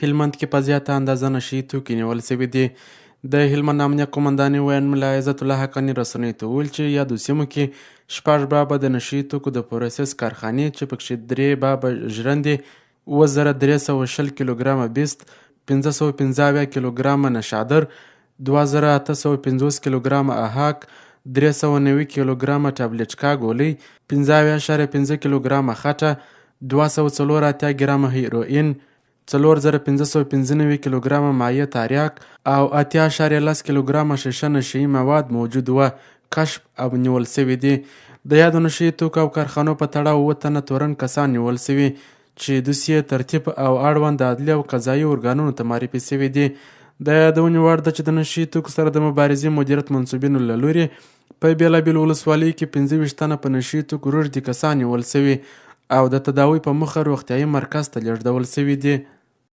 هلمند کې په زیاته اندازه نشي توکي نیول شوي دي. د هلمند امنیه قومندانې ویاند ملا عزت الله حقاني رسنیو ته وویل چې یادو سیمو کې 6 بابه د نشي توکو د پروسس کارخانې چې پکښې 3 بابه ژرندې، 7320 کیلوګرامه بیست، 515 کیلوګرامه نشادر، 2850 کیلوګرامه احاک، 390 کیلوګرامه ټابلیچکا ګولۍ، 15.5 کیلوګرامه خټه، 284 ګرامه هیروین، 4595 کیلوګرامه مایع تریاک او 8.10 کیلوګرامه شیشه نشهیي مواد موجود وه کشف او نیول شوي دي. د یادو نشهیي توکو او کارخانو په تړاو 7 تنه تورن کسان نیول شوي چې دوسیې ترتیب او اړوند عدلي او قضایي ارګانونو ته معرفي شوي دي. د یادونې وړ ده چې د نشهیي توکو سره د مبارزې مدیریت منصوبینو له لورې په بېلابېلو ولسوالیو کې 25 تنه په نشهیي توکو روږدي کسان نیول شوي او د تداوۍ په موخه روغتیایي مرکز ته لیږدول شوي دي.